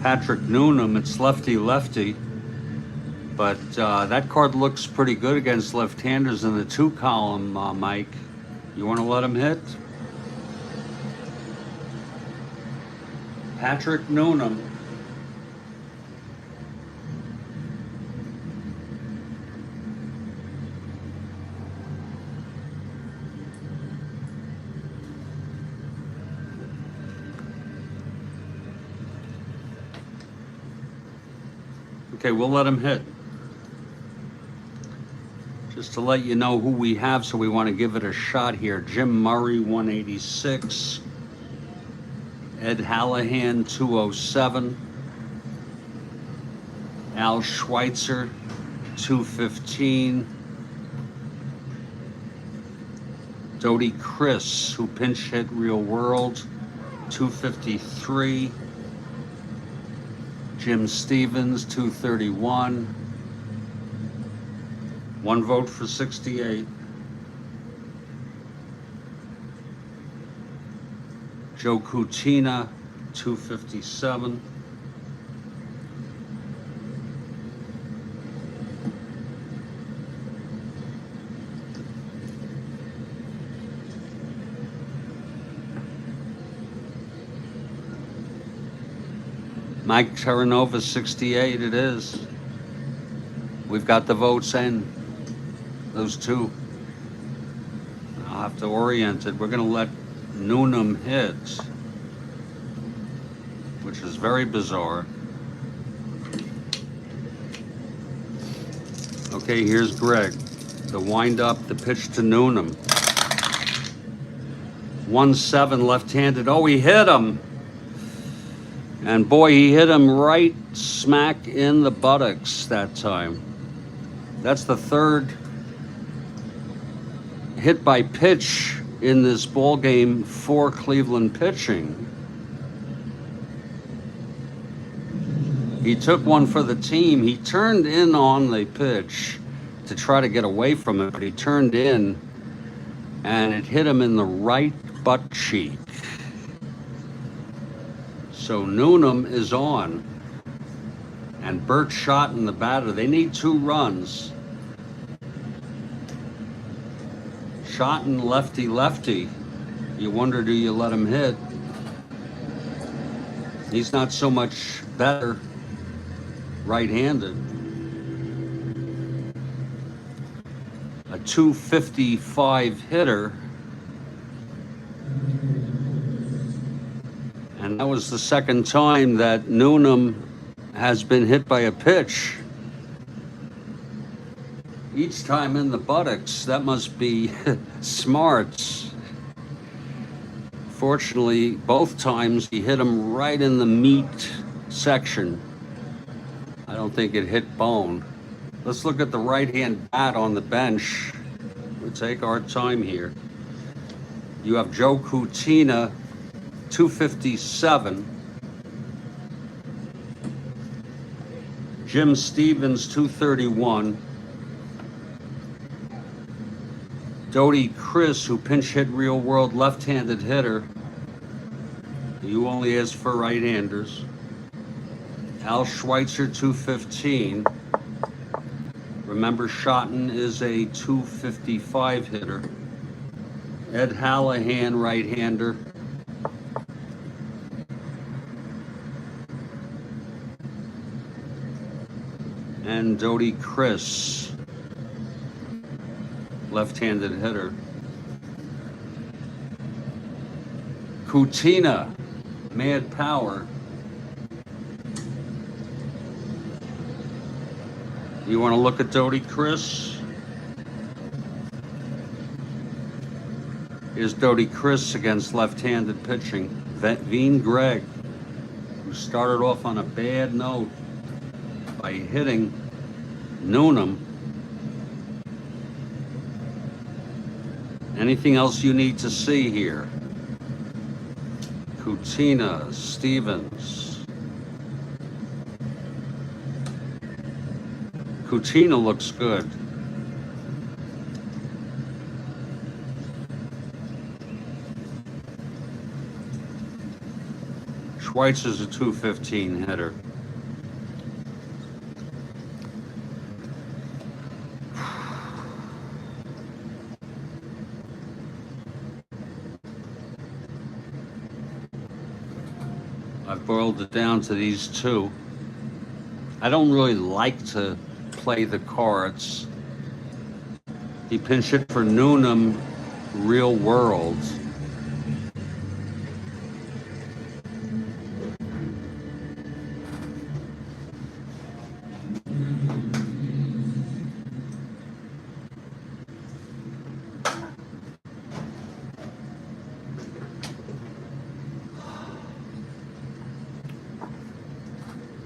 Patrick Noonan. It's lefty-lefty. But that card looks pretty good against left-handers in the 2 column, Mike. You want to let him hit? Patrick Noonan. Okay, we'll let him hit. Just to let you know who we have, so we want to give it a shot here. Jim Murray, 186. Ed Hallahan, 207. Al Schweitzer, 215. Dodie Chris, who pinch hit Real World, 253. Jim Stevens, 231. 1 vote for 68. Joe Cucina, 257. Mike Terranova, 68 it is. We've got the votes in. Those two. I'll have to orient it. We're going to let Noonan hit, which is very bizarre. Okay, here's Greg. The wind up, the pitch to Noonan. 1-7 left-handed. Oh, he hit him. And boy, he hit him right smack in the buttocks that time. That's the third hit by pitch in this ball game for Cleveland pitching. He took one for the team. He turned in on the pitch to try to get away from it, but he turned in and it hit him in the right butt cheek. So Noonan is on, and Bert Schotten, the batter. They need 2 runs. Schotten, lefty-lefty. You wonder, do you let him hit? He's not so much better right-handed. A 255 hitter. And that was the second time that Noonan has been hit by a pitch. Each time in the buttocks. That must be smarts. Fortunately, both times he hit him right in the meat section. I don't think it hit bone. Let's look at the right-hand bat on the bench. We'll take our time here. You have Joe Cucina, 257. Jim Stevens, 231. Dodie Chris, who pinch hit Real World, left-handed hitter. You only ask for right-handers. Al Schweitzer, 215. Remember, Schotten is a 255 hitter. Ed Hallahan, right-hander. And Dodie Chris, left-handed hitter. Cucina, mad power. You want to look at Dodie Chris? Here's Dodie Chris against left-handed pitching. Veen Gregg, who started off on a bad note by hitting Noonan. Anything else you need to see here? Cucina, Stevens. Cucina looks good. Schweitzer's a 215 hitter. I've boiled it down to these two. I don't really like to play the cards. He pinch hit for Noonan, real world.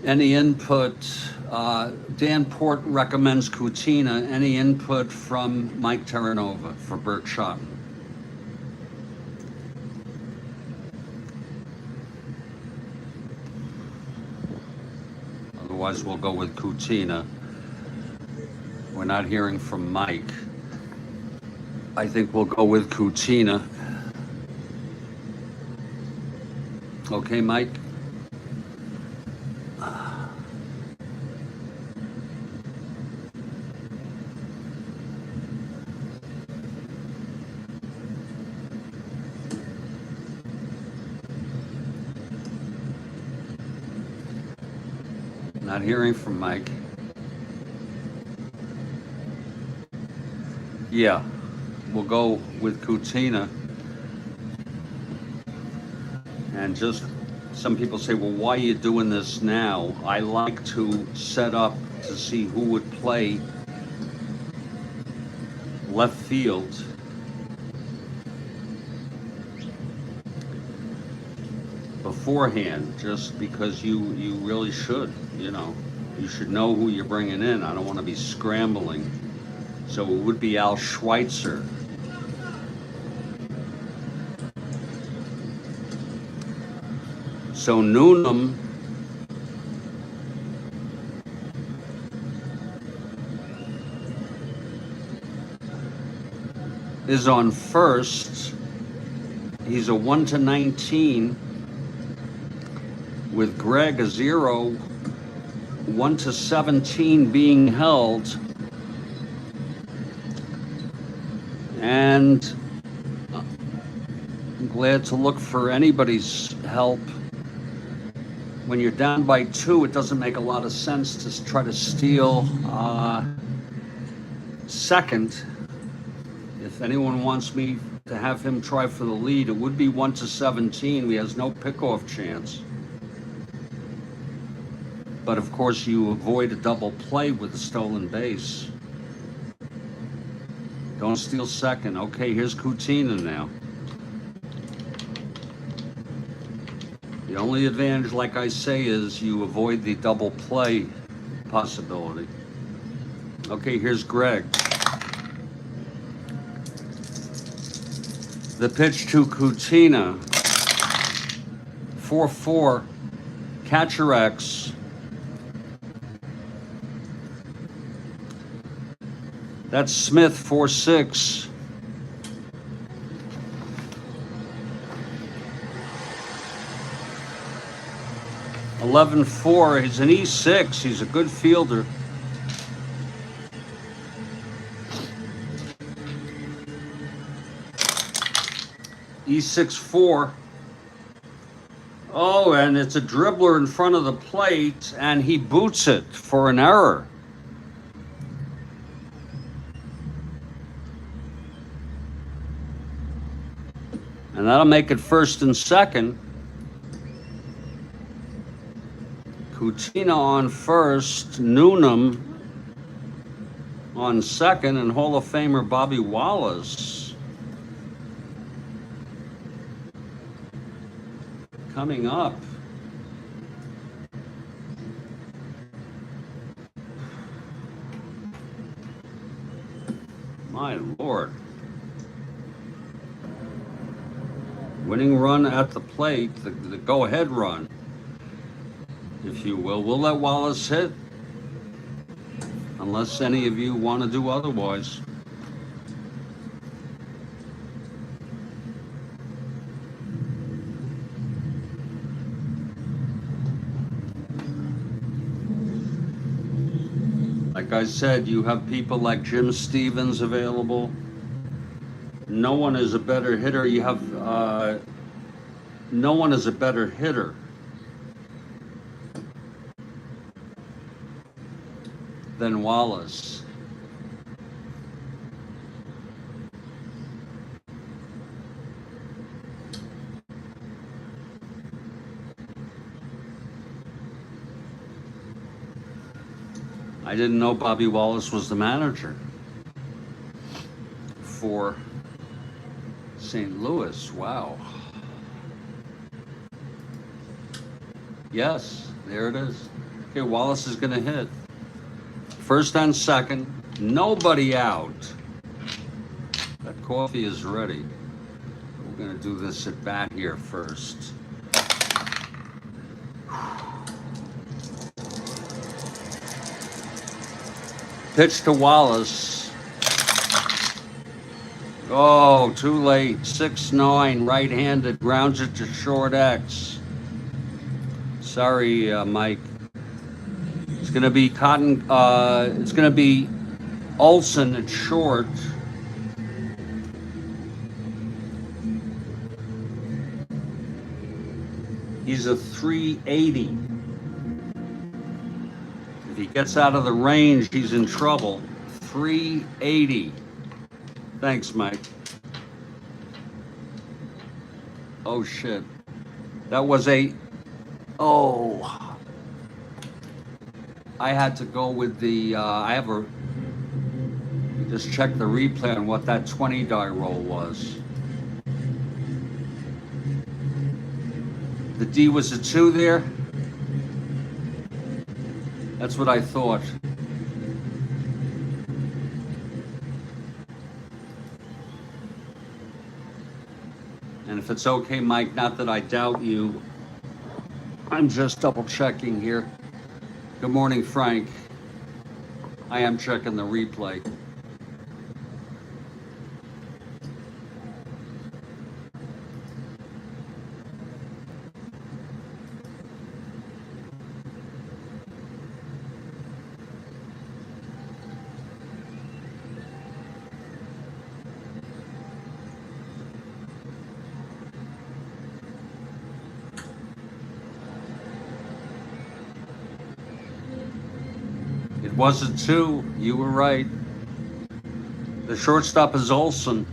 Any input? Dan Port recommends Kutina. Any input from Mike Terranova for Bert Schotten? Otherwise, we'll go with Kutina. We're not hearing from Mike. I think we'll go with Kutina. Okay, Mike? Not hearing from Mike. Yeah, we'll go with Kutina. And just some people say, well, why are you doing this now? I like to set up to see who would play left field. Beforehand, just because you really should, you should know who you're bringing in. I don't want to be scrambling. So it would be Al Schweitzer. So Noonan is on first. He's a 1-19 with Greg a 0, 1-17 being held. And I'm glad to look for anybody's help. When you're down by 2, it doesn't make a lot of sense to try to steal second. If anyone wants me to have him try for the lead, it would be 1-17. He has no pickoff chance. But of course, you avoid a double play with a stolen base. Don't steal second. Okay, here's Kutina now. The only advantage, like I say, is you avoid the double play possibility. Okay, here's Greg. The pitch to Kutina. 4-4. Catcher X. That's Smith, 4-6. (11-4). He's an E6. He's a good fielder. E6-4. Oh, and it's a dribbler in front of the plate, and he boots it for an error. And that'll make it first and second. Kutina on first, Noonan on second, and Hall of Famer Bobby Wallace coming up. My Lord. Winning run at the plate, the go-ahead run, if you will. We'll let Wallace hit, unless any of you want to do otherwise. like I said, you have people like Jim Stevens available. No one is a better hitter. You have no one is a better hitter than Wallace. I didn't know Bobby Wallace was the manager for St. Louis. Wow. Yes, there it is. Okay, Wallace is going to hit. First and second, nobody out. That coffee is ready. We're going to do this at bat here first. Pitch to Wallace. Oh, too late. 6-9, right-handed, grounds it to short X. Sorry, Mike. It's going to be it's going to be Olsen at short. He's a 380. If he gets out of the range, he's in trouble. 380. Thanks, Mike. Oh, shit. That was a... Oh. I had to go with the... Just check the replay on what that 20-die roll was. The D was a 2 there? That's what I thought. And if it's okay, Mike, not that I doubt you, I'm just double checking here. Good morning, Frank. I am checking the replay. It was a 2. You were right. The shortstop is Olsen.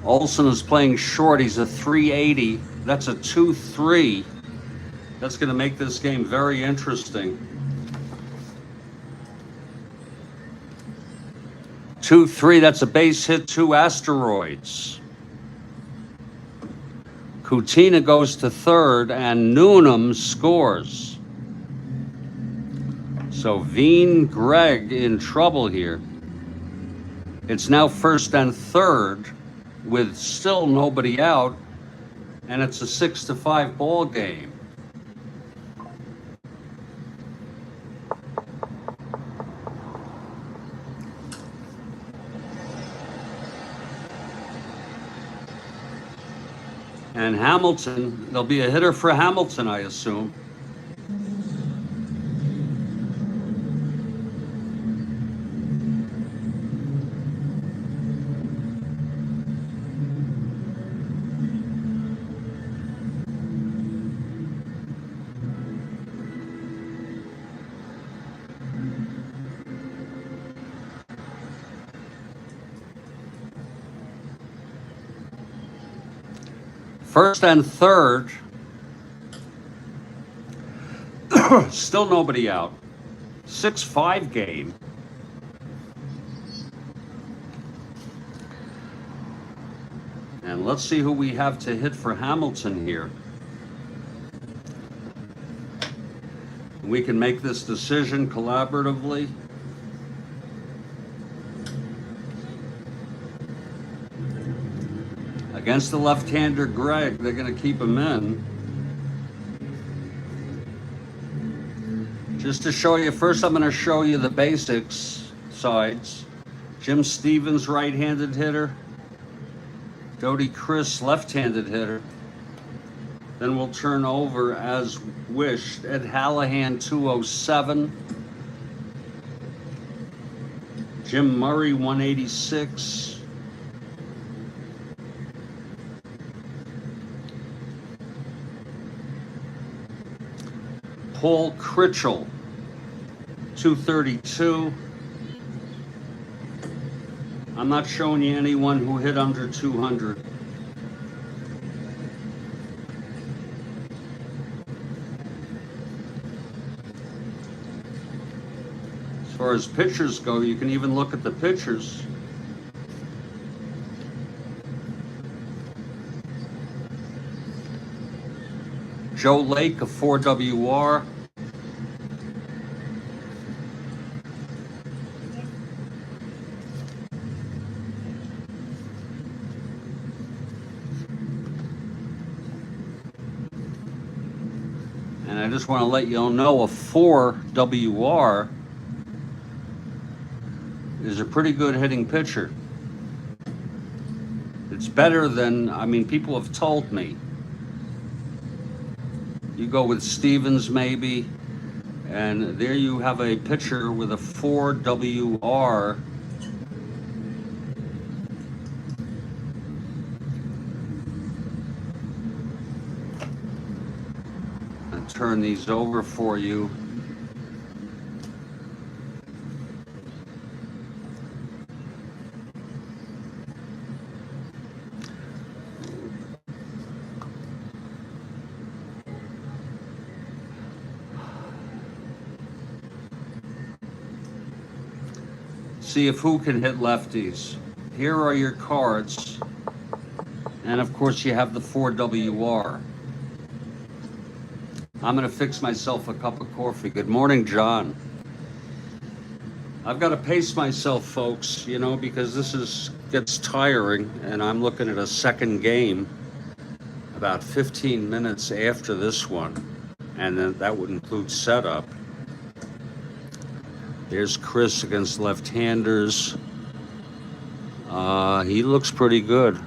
Olsen is playing short. He's a 380. That's a 2-3. That's going to make this game very interesting. 2-3. That's a base hit, 2 asteroids. Kutina goes to third, and Noonan scores. So Veen Greg in trouble here. It's now first and third with still nobody out, and it's a 6-5 ball game. And Hamilton, there'll be a hitter for Hamilton, I assume. First and third, still nobody out. 6-5 game. And let's see who we have to hit for Hamilton here. We can make this decision collaboratively. Against the left-hander Greg, they're going to keep him in. Just to show you, first I'm going to show you the basics sides. Jim Stevens, right-handed hitter. Dodie Chris, left-handed hitter. Then we'll turn over as wished. Ed Hallahan, 207. Jim Murray, 186. Paul Critchell, 232. I'm not showing you anyone who hit under 200. As far as pitchers go, you can even look at the pitchers. Joe Lake, a 4WR. And I just want to let you all know a 4WR is a pretty good hitting pitcher. It's better than, I mean, people have told me. You go with Stevens maybe, and there you have a pitcher with a 4WR. I'll turn these over for you. See if who can hit lefties. Here are your cards. And of course you have the 4WR. I'm gonna fix myself a cup of coffee. Good morning, John. I've got to pace myself, folks, you know, because this gets tiring, and I'm looking at a second game about 15 minutes after this one, and then that would include setup. There's Chris against left-handers. He looks pretty good.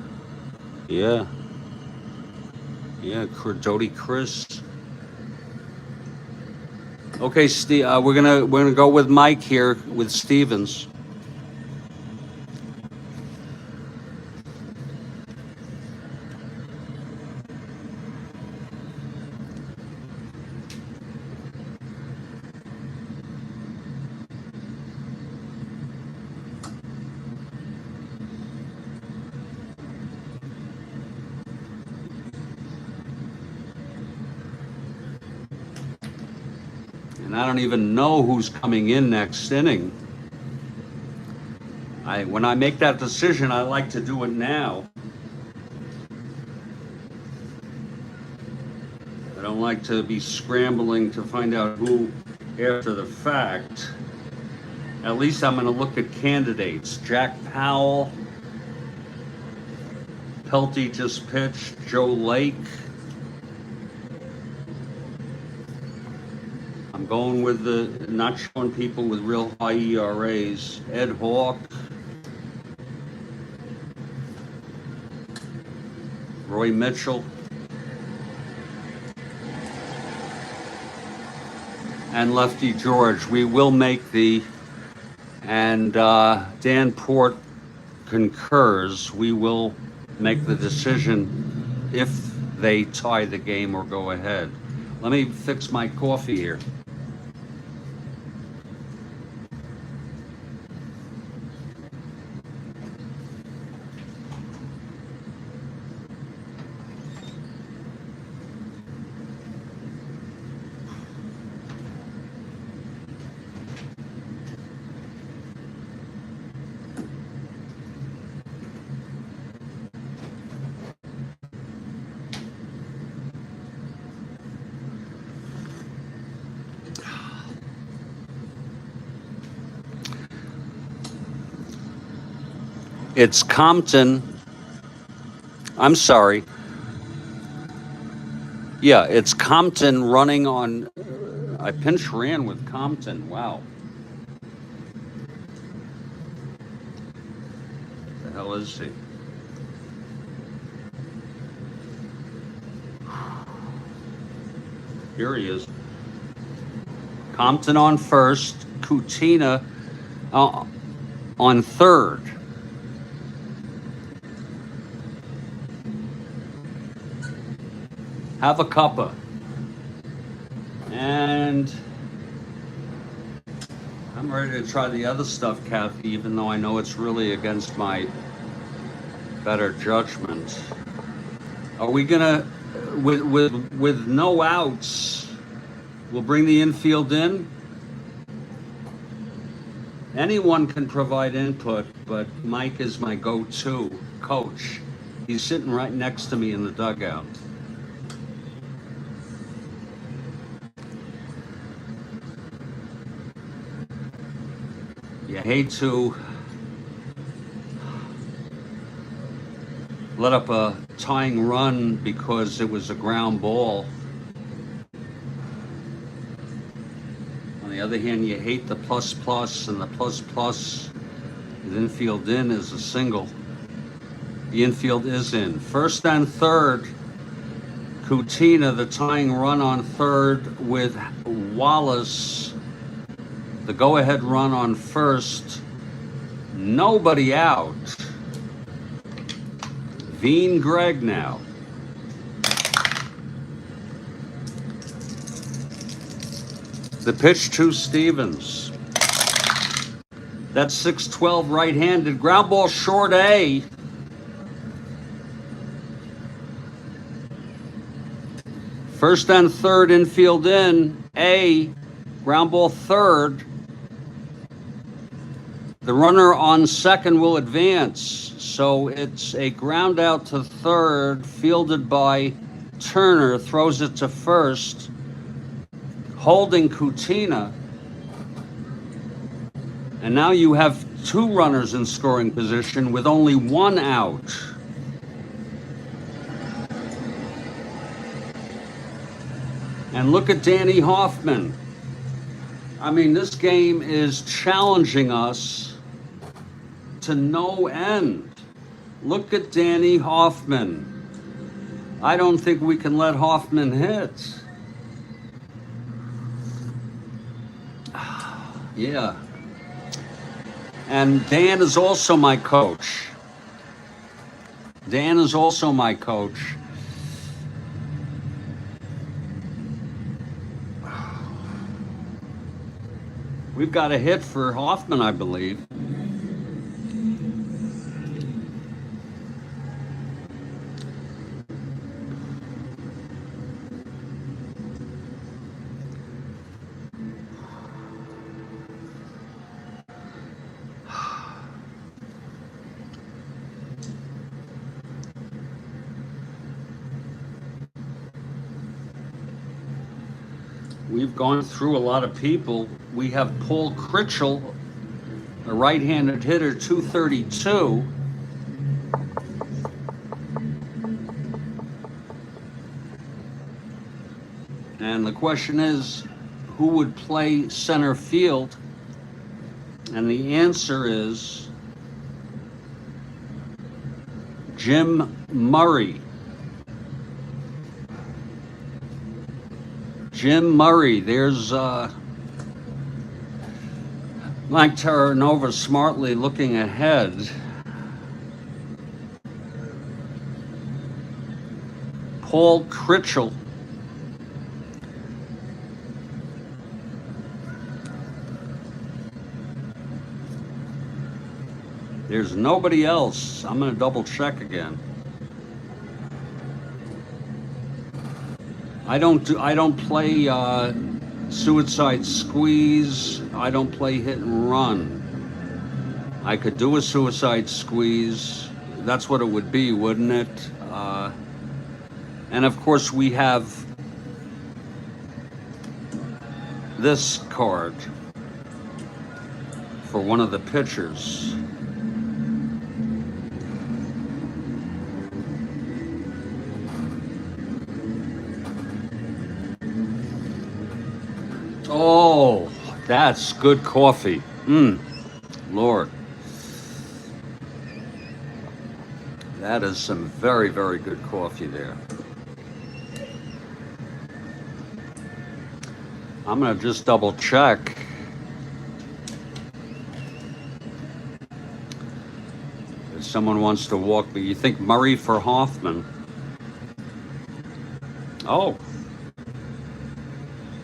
Yeah. Yeah, Doty Chris. Okay, Steve. We're gonna go with Mike here with Stevens. And I don't even know who's coming in next inning. When I make that decision, I like to do it now. I don't like to be scrambling to find out who after the fact. At least I'm going to look at candidates. Jack Powell. Pelty just pitched. Joe Lake. I'm going with not showing people with real high ERAs. Ed Hawk. Roy Mitchell. And Lefty George. We will make and Dan Port concurs, we will make the decision if they tie the game or go ahead. Let me fix my coffee here. It's Compton. I'm sorry. Yeah, it's Compton running on. I pinch ran with Compton. Wow. The hell is he? Here he is. Compton on first, Kutina on third. Have a cuppa. And I'm ready to try the other stuff, Kathy, even though I know it's really against my better judgment. Are we gonna, with no outs, we'll bring the infield in? Anyone can provide input, but Mike is my go-to coach. He's sitting right next to me in the dugout. You hate to let up a tying run because it was a ground ball. On the other hand, you hate the plus, and the plus with infield in is a single. The infield is in. First and third, Kutina, the tying run on third with Wallace. The go-ahead run on first. Nobody out. Veen Gregg now. The pitch to Stevens. That's 6-12 right-handed. Ground ball short A. First and third, infield in. A. Ground ball third. The runner on second will advance. So it's a ground out to third, fielded by Turner, throws it to first, holding Kutina. And now you have two runners in scoring position with only one out. And look at Danny Hoffman. I mean, this game is challenging us to no end. Look at Danny Hoffman. I don't think we can let Hoffman hit. Yeah. And Dan is also my coach. Dan is also my coach. We've got a hit for Hoffman, I believe. We've gone through a lot of people. We have Paul Critchell, a right-handed hitter, 232. And the question is, who would play center field? And the answer is Jim Murray. Jim Murray. There's Mike Terranova smartly looking ahead. Paul Critchell. There's nobody else. I'm going to double check again. I don't play suicide squeeze. I don't play hit and run. I could do a suicide squeeze. That's what it would be, wouldn't it? And of course we have this card for one of the pitchers. Oh, that's good coffee. Lord. That is some very, very good coffee there. I'm going to just double check. If someone wants to walk me, you think Murray for Hoffman? Oh.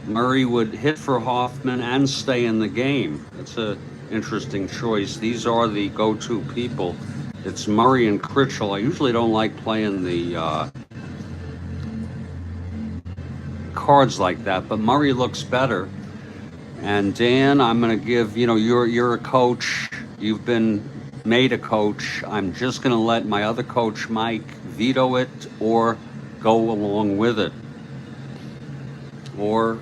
Murray would hit for Hoffman and stay in the game. That's an interesting choice. These are the go-to people. It's Murray and Critchell. I usually don't like playing the cards like that, but Murray looks better. And Dan, I'm going to give, you know, you're a coach. You've been made a coach. I'm just going to let my other coach, Mike, veto it or go along with it. Or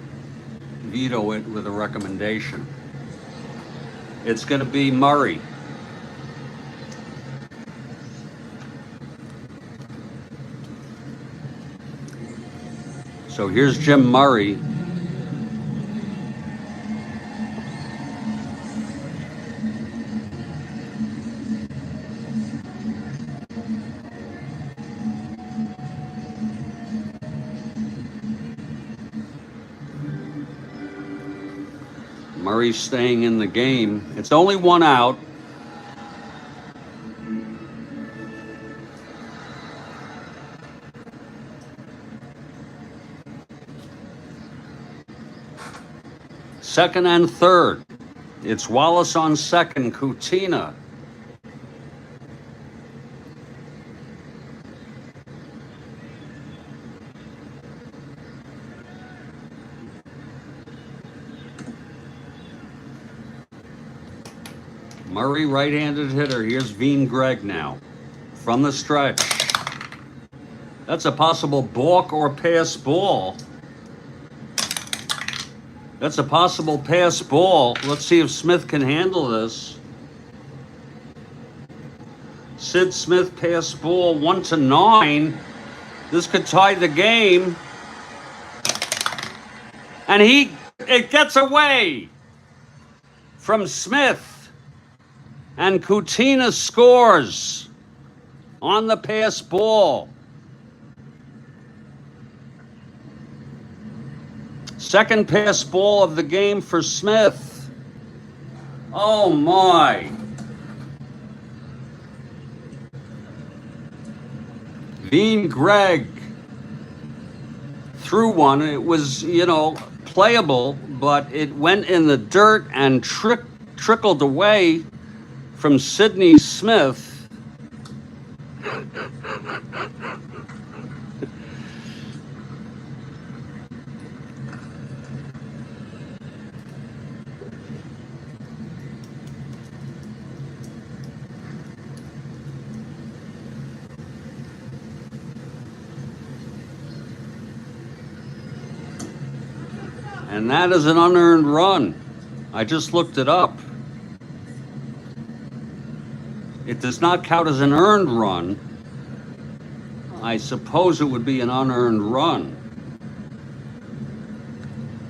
veto it with a recommendation. It's going to be Murray. So here's Jim Murray. Murray's staying in the game. It's only one out. Second and third. It's Wallace on second, Kutina. Murray, right-handed hitter. Here's Veen Gregg now from the stretch. That's a possible balk or pass ball. That's a possible pass ball. Let's see if Smith can handle this. Sid Smith pass ball 1-9. This could tie the game. And it gets away from Smith. And Kutina scores on the pass ball. Second pass ball of the game for Smith. Oh my. Veen Gregg threw one. It was, you know, playable, but it went in the dirt and trickled away from Sidney Smith. And that is an unearned run. I just looked it up. It does not count as an earned run. I suppose it would be an unearned run.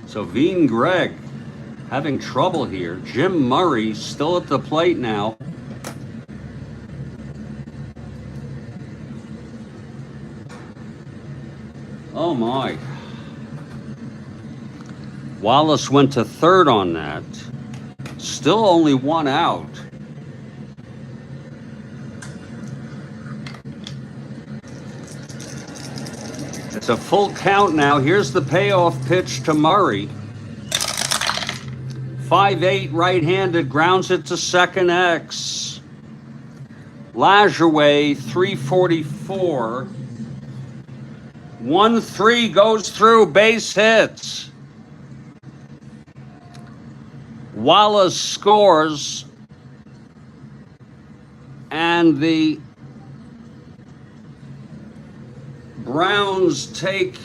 So Veen Gregg having trouble here. Jim Murray still at the plate now. Oh my. Wallace went to third on that. Still only one out. It's a full count now. Here's the payoff pitch to Murray. 5'8", right-handed, grounds it to second X. Lajoie, 344. 1-3 goes through, base hits. Wallace scores, and the Browns take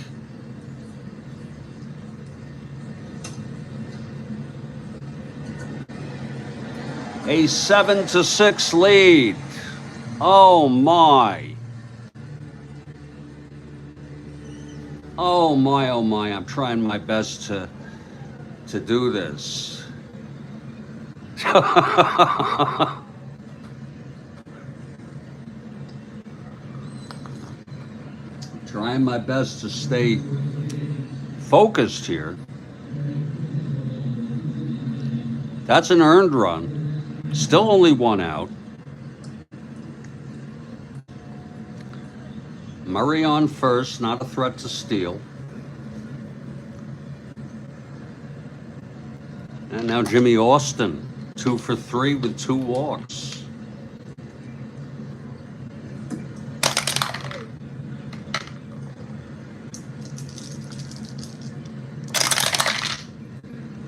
a 7-6 lead. Oh my. Oh my, oh my. I'm trying my best to do this. Trying my best to stay focused here. That's an earned run. Still only one out. Murray on first, not a threat to steal. And now Jimmy Austin, 2 for 3 with 2 walks.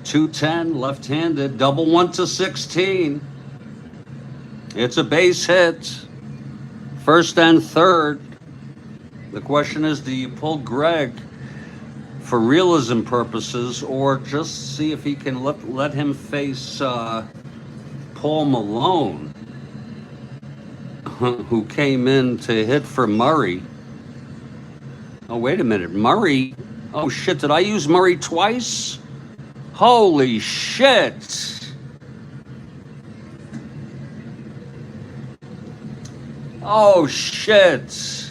.210, left-handed, double 1 to 16. It's a base hit. First and third. The question is, do you pull Greg for realism purposes, or just see if he can let him face Paul Malone, who came in to hit for Murray? Oh, wait a minute. Murray. Oh, shit. Did I use Murray twice? Holy shit. Oh, shit.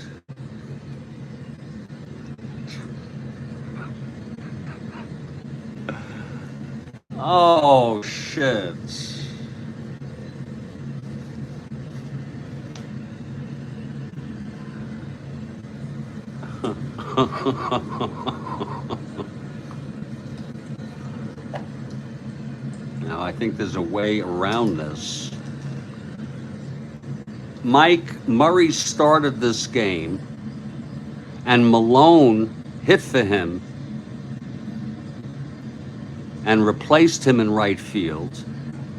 Oh, shit. Now, I think there's a way around this. Murray started this game, and Malone hit for him and replaced him in right field,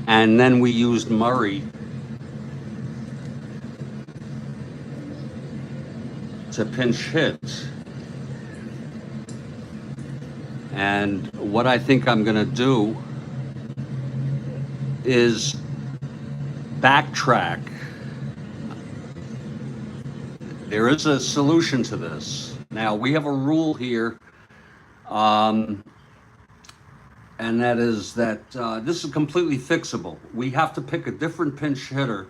and then we used Murray to pinch hit. And what I think I'm gonna do is backtrack. There is a solution to this. Now, we have a rule here, and that is that this is completely fixable. We have to pick a different pinch hitter,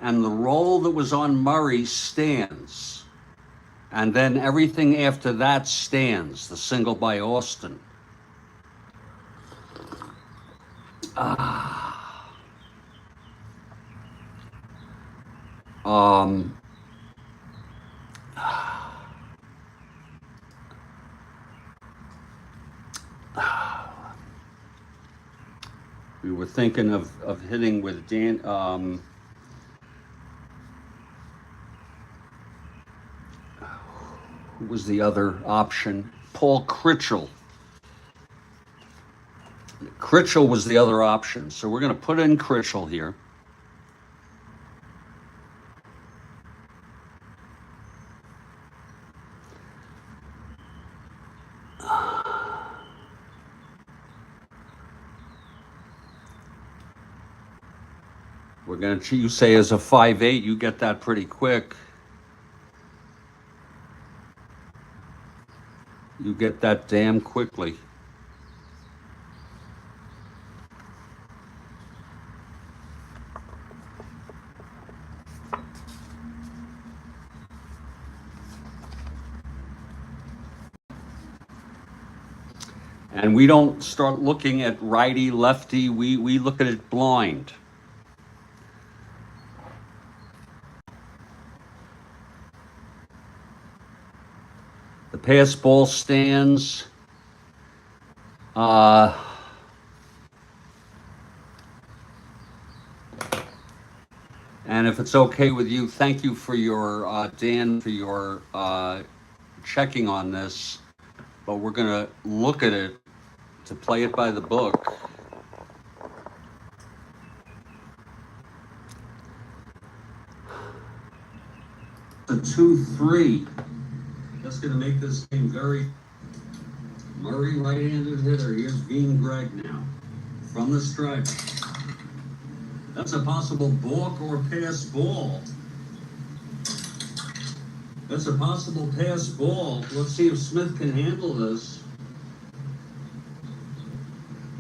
and the roll that was on Murray stands. And then everything after that stands, the single by Austin. We were thinking of hitting with Dan. Who was the other option? Paul Critchell. Critchell was the other option. So we're going to put in Critchell here. We're going to, you say as a 5'8", you get that pretty quick. You get that damn quickly. And we don't start looking at righty, lefty, we look at it blind. The pass ball stands. And if it's okay with you, thank you for your, Dan, for your checking on this. But we're going to look at it to play it by the book. A 2-3. That's going to make this game very... Murray, right-handed hitter. Here's Veen Greg now. From the stripe. That's a possible balk or pass ball. That's a possible pass ball. Let's see if Smith can handle this.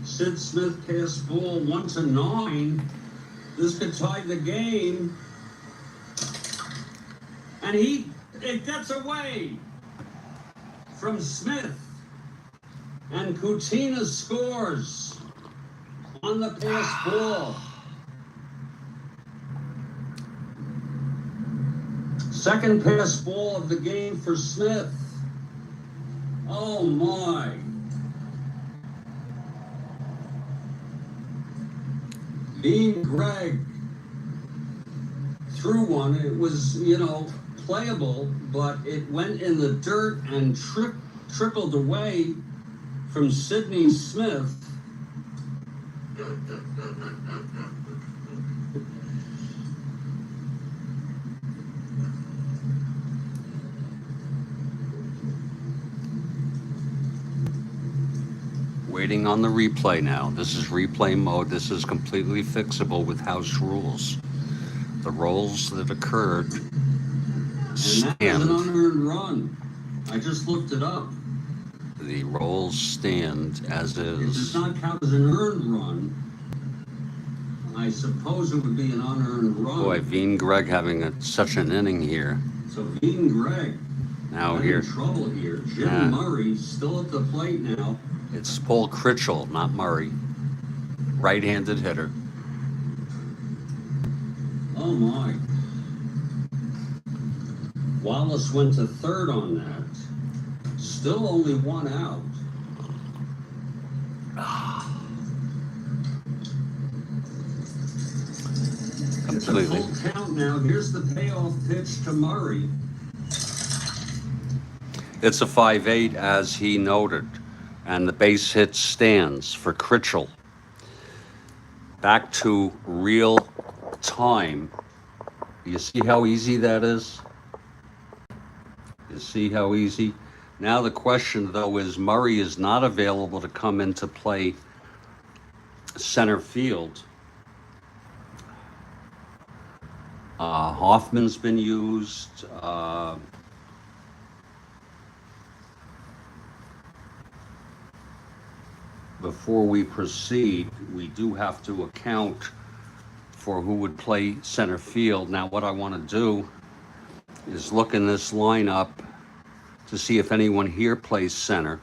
Sid Smith pass ball 1-9. This could tie the game. And it gets away from Smith. And Coutinho scores. On the pass ball. Second pass ball of the game for Smith. Oh my. Dean Gregg threw one. It was, playable, but it went in the dirt and trickled away from Sidney Smith. Waiting on the replay now. This is replay mode. This is completely fixable with house rules. The rolls that occurred stand. And that was an unearned run. I just looked it up. The rolls stand as is. It does not count as an earned run. I suppose it would be an unearned run. Boy, Veen Gregg having such an inning here. So Veen Gregg now here. In trouble here. Jim Murray still at the plate now. It's Paul Critchell, not Murray. Right-handed hitter. Oh my. Wallace went to third on that. Still only one out. Completely. It's a full count now. Here's the payoff pitch to Murray. It's a 5-8 as he noted. And the base hit stands for Critchell. Back to real time. You see how easy that is? You see how easy? Now the question, though, is Murray is not available to come into play center field. Hoffman's been used. Before we proceed, we do have to account for who would play center field. Now, what I want to do is look in this lineup to see if anyone here plays center.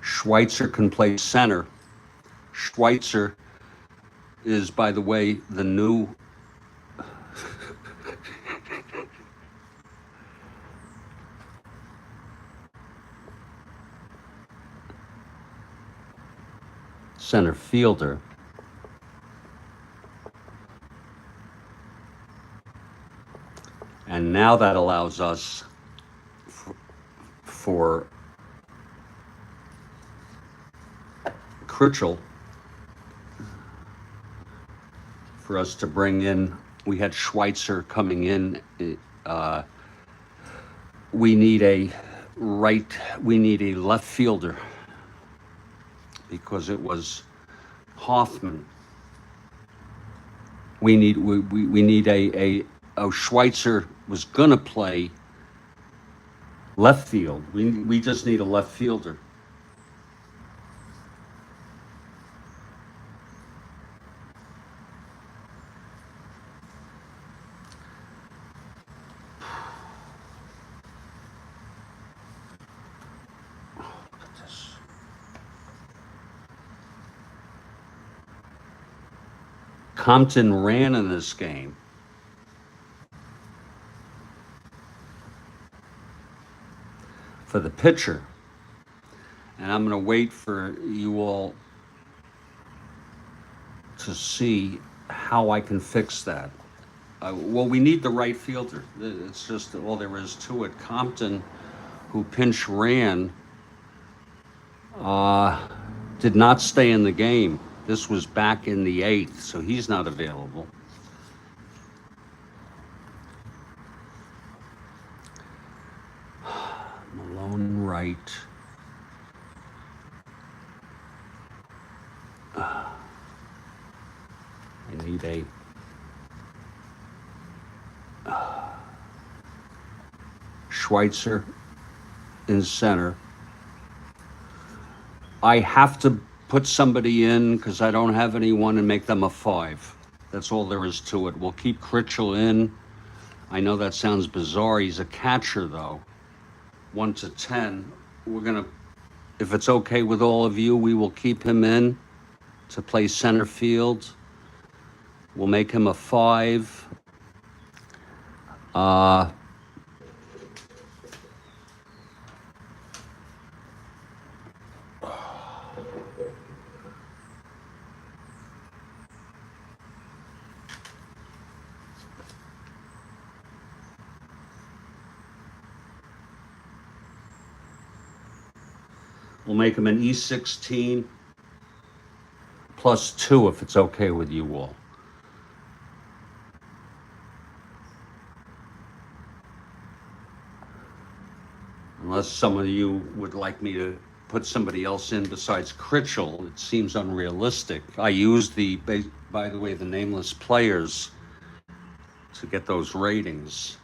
Schweitzer can play center. Schweitzer is, by the way, the new center fielder. And now that allows us for Critchell, for us to bring in, we had Schweitzer coming in. We need a left fielder because it was Hoffman. We need a Schweitzer was gonna play left field. We just need a left fielder. Compton ran in this game. For the pitcher. And I'm going to wait for you all to see how I can fix that. Well, we need the right fielder. It's just all there is to it. Compton, who pinch ran, did not stay in the game. This was back in the 8th, so he's not available. Malone right. I need a Schweitzer in center. I have to put somebody in because I don't have anyone and make them a 5. That's all there is to it. We'll keep Critchell in. I know that sounds bizarre. He's a catcher, though. 1 to 10. We're going to, if it's okay with all of you, we will keep him in to play center field. We'll make him a 5. We'll make him an E16 plus 2 if it's okay with you all. Unless some of you would like me to put somebody else in besides Critchell, it seems unrealistic. I used by the way, the nameless players to get those ratings.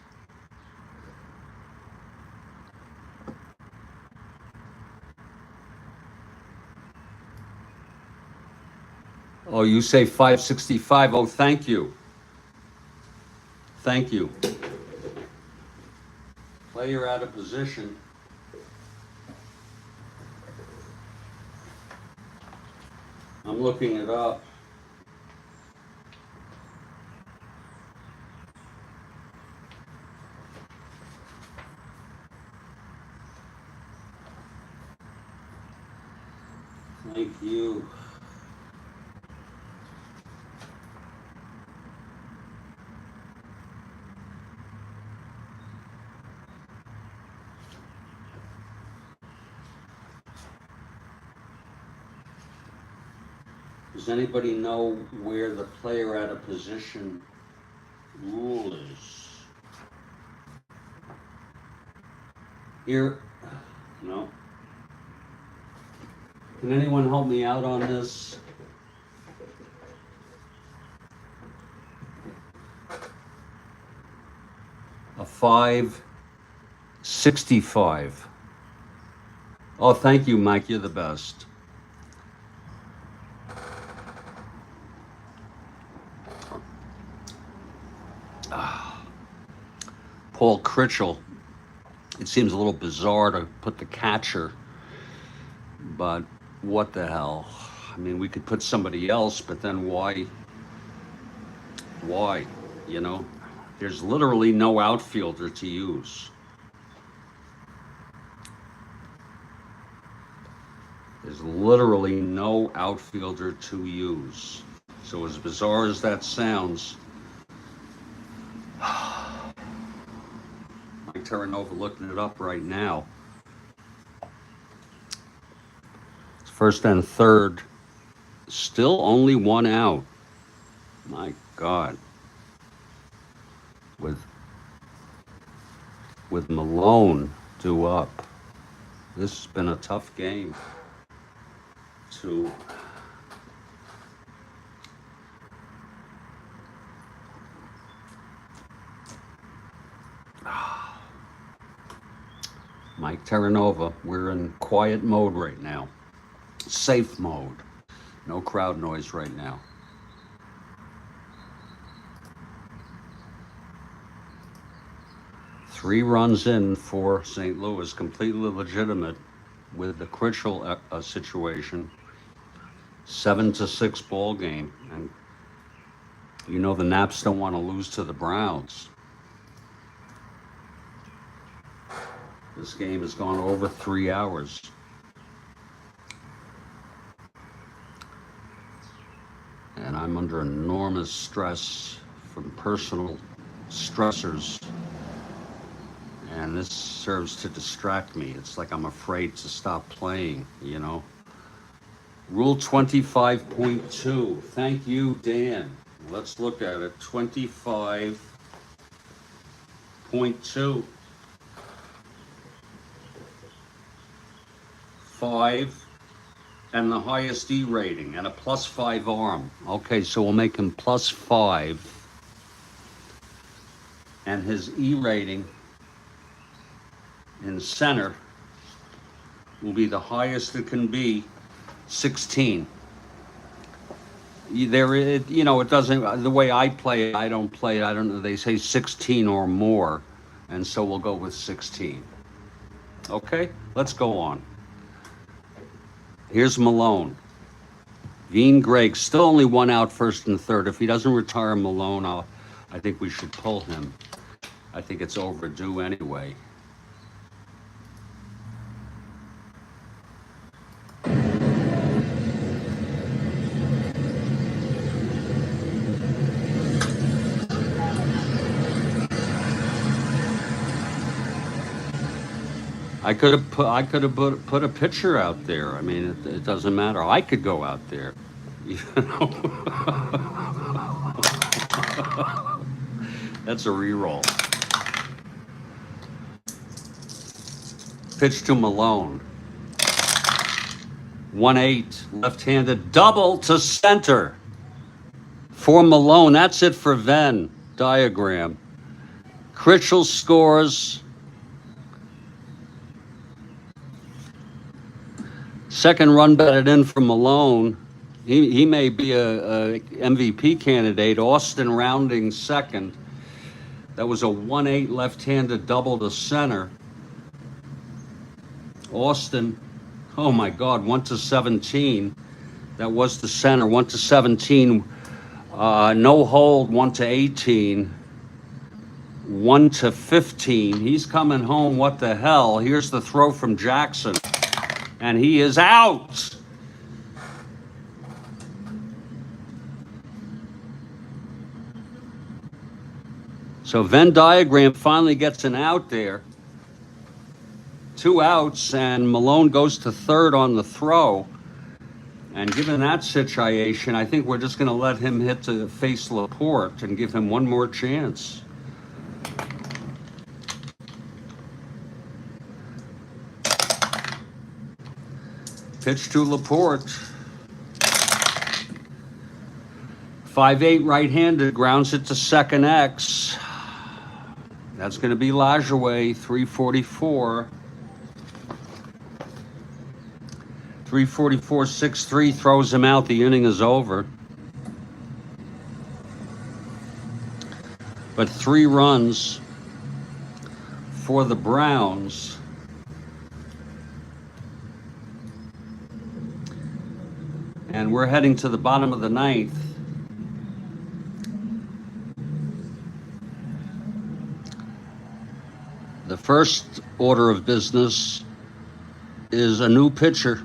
Oh, you say 565. Oh, thank you. Thank you. Player out of position. I'm looking it up. Thank you. Does anybody know where the player out of position rule is? Here, no. Can anyone help me out on this? A 565. Oh, thank you, Mike. You're the best. Paul Critchell. It seems a little bizarre to put the catcher, but what the hell? I mean, we could put somebody else, but then why? Why? You know, there's literally no outfielder to use. There's literally no outfielder to use. So as bizarre as that sounds, Mike Terranova looking it up right now. It's first and third. Still only 1 out. My God. With Malone due up. This has been a tough game to Mike Terranova. We're in quiet mode right now. Safe mode. No crowd noise right now. Three runs in for St. Louis, completely legitimate with the Critchell situation. 7-6 ball game, and you know the Naps don't want to lose to the Browns. This game has gone over 3 hours. And I'm under enormous stress from personal stressors. And this serves to distract me. It's like I'm afraid to stop playing, you know. Rule 25.2. Thank you, Dan. Let's look at it. 25.2. 5 and the highest E rating and a +5 arm. Okay, so we'll make him +5. And his E rating in center will be the highest it can be, 16. There, you know, it doesn't, the way I play it, I don't play it, I don't know, they say 16 or more, and so we'll go with 16. Okay, let's go on. Here's Malone. Veen Greg, still only one out, first and third. If he doesn't retire Malone, I think we should pull him. I think it's overdue anyway. I could have put a pitcher out there. I mean, it doesn't matter. I could go out there. You know? That's a reroll. Pitch to Malone. 1-8, left-handed double to center. For Malone, that's it for Venn diagram. Critchell scores. Second run batted in for Malone. He may be a MVP candidate. Austin rounding second. That was a 1-8 left-handed double to center. Austin, oh my God, 1-17. That was to center. 1-17. No hold. 1-18. 1-15. He's coming home. What the hell? Here's the throw from Jackson. And he is out. So Venn diagram finally gets an out there. 2 outs, and Malone goes to third on the throw. And given that situation, I think we're just going to let him hit to face Laporte and give him one more chance. Pitch to Laporte. 5-8 right-handed, grounds it to second X. That's going to be Lajoie, 344. 344, 6-3, throws him out. The inning is over. But 3 runs for the Browns. And we're heading to the bottom of the 9th. The first order of business is a new pitcher.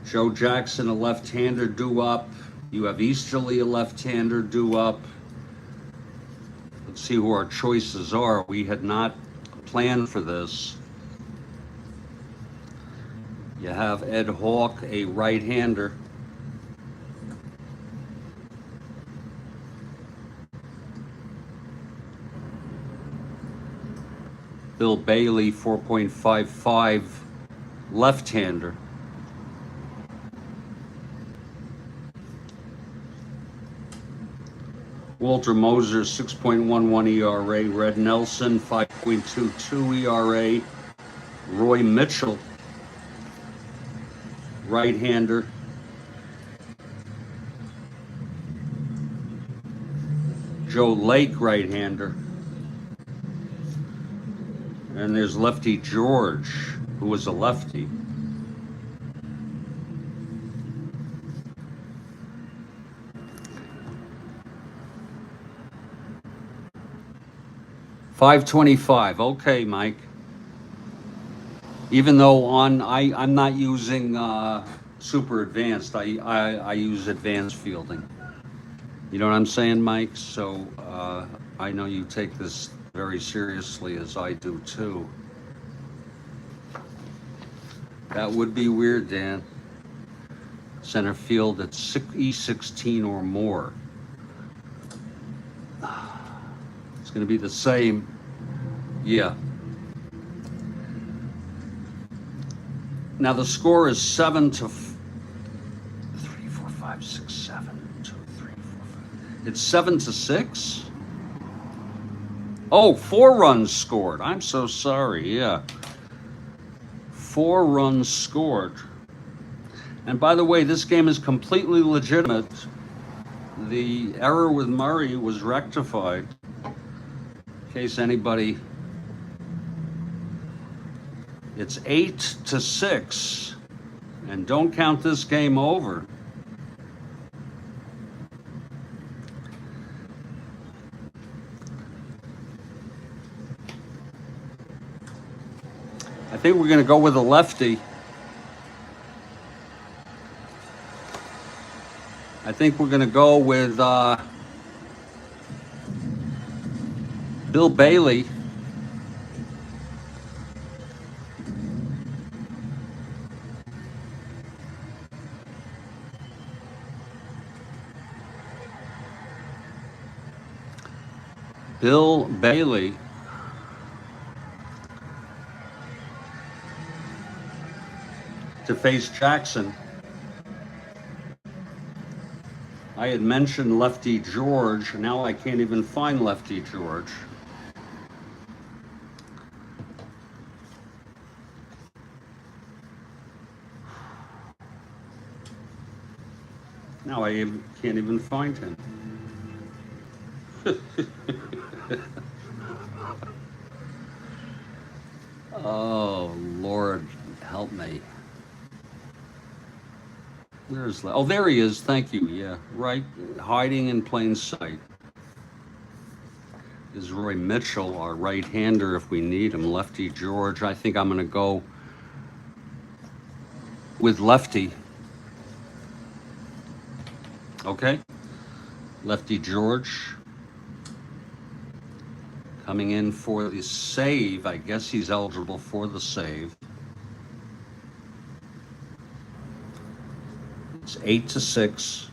Joe Jackson, a left-hander, due up. You have Easterly, a left-hander, due up. Let's see who our choices are. We had not planned for this. You have Ed Hawk, a right-hander. Bill Bailey, 4.55, left-hander. Walter Moser, 6.11 ERA. Red Nelson, 5.22 ERA. Roy Mitchell, right-hander. Joe Lake, right-hander. And there's lefty George, who was a lefty. $525. Okay, Mike. Even though I'm not using super advanced, I use advanced fielding. You know what I'm saying, Mike? So I know you take this very seriously, as I do too. That would be weird, Dan. Center field at E16 or more. It's going to be the same. Yeah. Now the score is 7 to 3, 4, 5, 6, 7, 2, 3, 4, 5. It's 7 to 6. Oh, 4 runs scored. I'm so sorry. Yeah. 4 runs scored. And by the way, this game is completely legitimate. The error with Murray was rectified. In case anybody, it's 8 to 6. And don't count this game over. I think we're going to go with a lefty. I think we're going to go with Bill Bailey. Bill Bailey. To face Jackson. I had mentioned Lefty George. Now I can't even find Lefty George. Now I can't even find him. Oh, Lord, help me. Where's oh, there he is. Thank you. Yeah, right. Hiding in plain sight is Roy Mitchell, our right-hander, if we need him. Lefty George. I think I'm going to go with lefty. Okay. Lefty George coming in for the save. I guess he's eligible for the save. It's 8 to 6.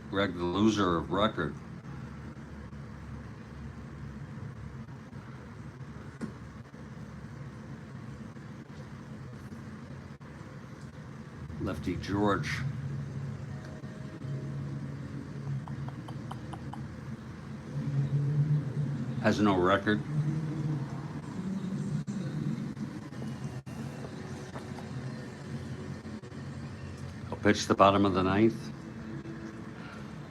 Greg, the loser of record. Lefty George. Has no record. I'll pitch the bottom of the ninth.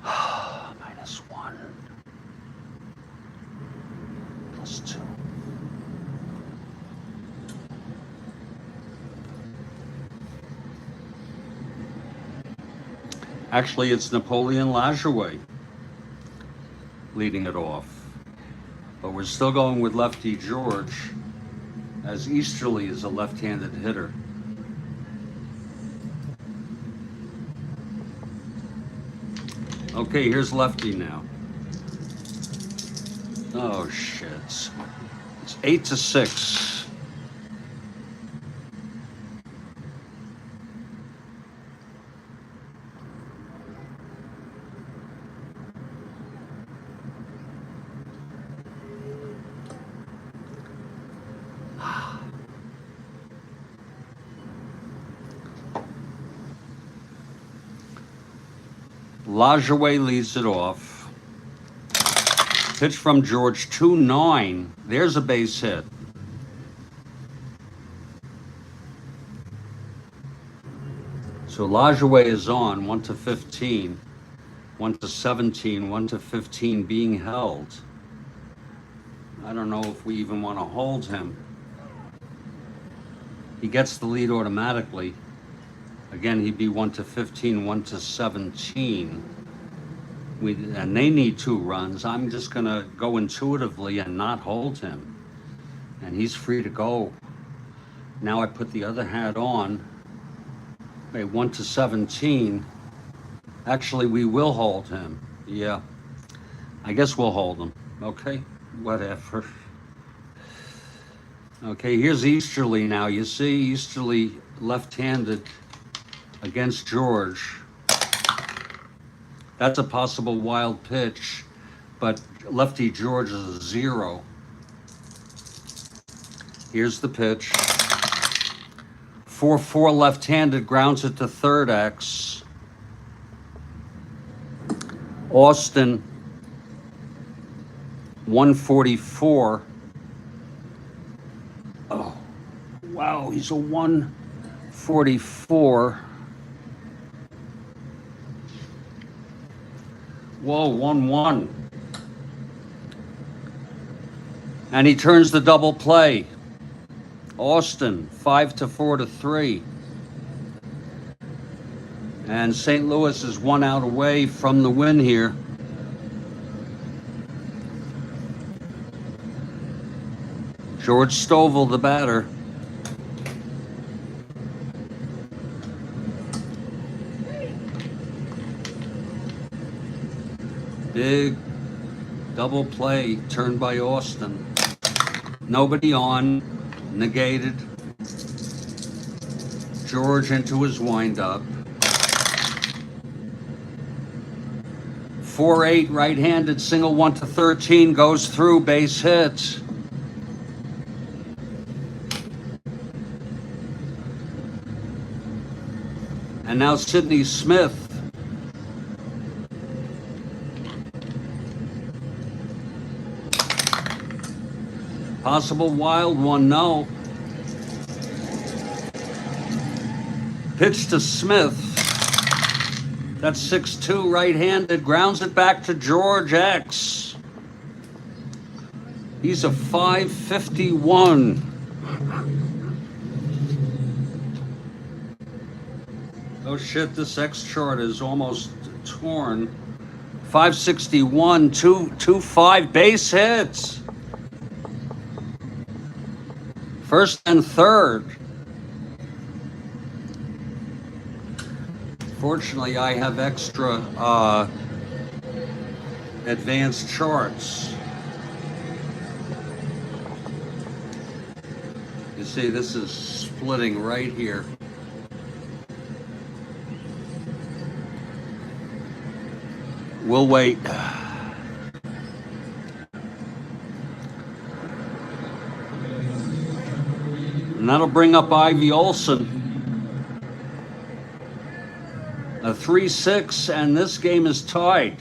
-1. +2. Actually, it's Napoleon Lajoie leading it off. But we're still going with Lefty George, as Easterly is a left-handed hitter. Okay, here's Lefty now. Oh, shit. It's 8 to 6. Lajoie leads it off. Pitch from George, 2-9. There's a base hit. So Lajoie is on, 1 to 15, 1 to 17, 1 to 15 being held. I don't know if we even want to hold him. He gets the lead automatically. Again, he'd be 1 to 15, 1 to 17. And they need 2 runs. I'm just going to go intuitively and not hold him. And he's free to go. Now I put the other hat on. Okay, 1 to 17. Actually, we will hold him. Yeah. I guess we'll hold him. Okay, whatever. Okay, here's Easterly now. You see Easterly left-handed against George. That's a possible wild pitch. but lefty George is a 0. Here's the pitch. 4-4 left-handed, grounds it to third X. Austin, 144. Oh, wow, he's a 144. Whoa, 1-1. And he turns the double play. Austin, 5-4-3. And St. Louis is 1 out away from the win here. George Stovall, the batter. Big double play turned by Austin. Nobody on, negated. George into his windup. 4-8 right-handed, single 1-13, goes through, base hit. And now Sidney Smith. Possible wild one, no. Pitch to Smith. That's 6-2 right-handed, grounds it back to George X. He's a 551. Oh shit, this X chart is almost torn. 561, 2-5 base hits. First and third. Fortunately, I have extra advanced charts. You see, this is splitting right here. We'll wait. And that'll bring up Ivy Olson. A 3-6, and this game is tied.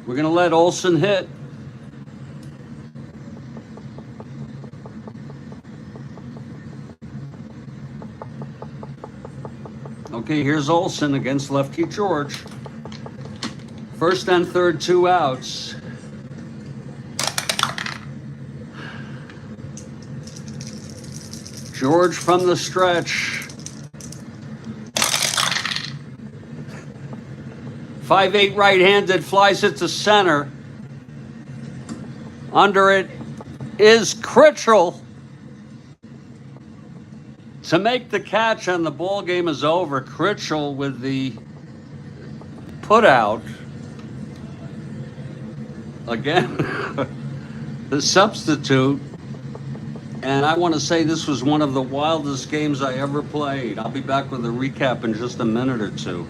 We're going to let Olson hit. Okay, here's Olson against lefty George. First and third, 2 outs. George from the stretch. 5-8 right-handed, flies it to center. Under it is Critchell to make the catch, and the ball game is over. Critchell with the put out. Again, the substitute. And I want to say this was one of the wildest games I ever played. I'll be back with a recap in just a minute or two.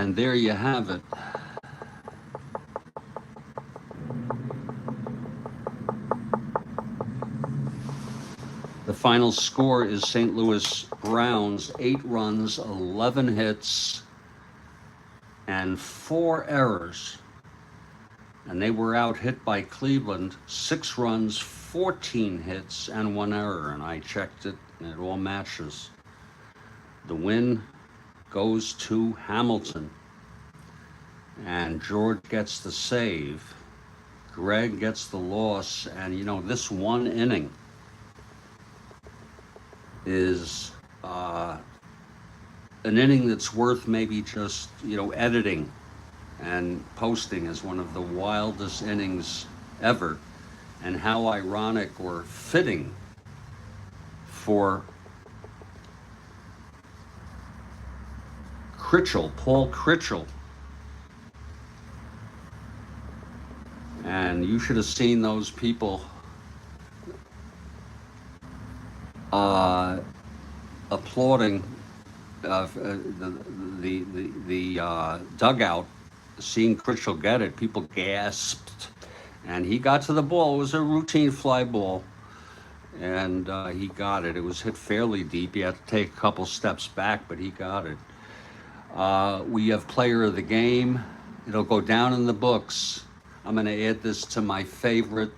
And there you have it. The final score is St. Louis Browns, 8 runs, 11 hits, and 4 errors. And they were out hit by Cleveland, 6 runs, 14 hits, and 1 error. And I checked it, and it all matches. The win goes to Hamilton. And George gets the save. Greg gets the loss. And, you know, this one inning is an inning that's worth maybe just, you know, editing and posting as one of the wildest innings ever. And how ironic or fitting for Paul Critchell. And you should have seen those people applauding the dugout, seeing Critchell get it. People gasped, and he got to the ball. It was a routine fly ball, and he got it. It was hit fairly deep. He had to take a couple steps back, but he got it. We have player of the game. It'll go down in the books. I'm going to add this to my favorite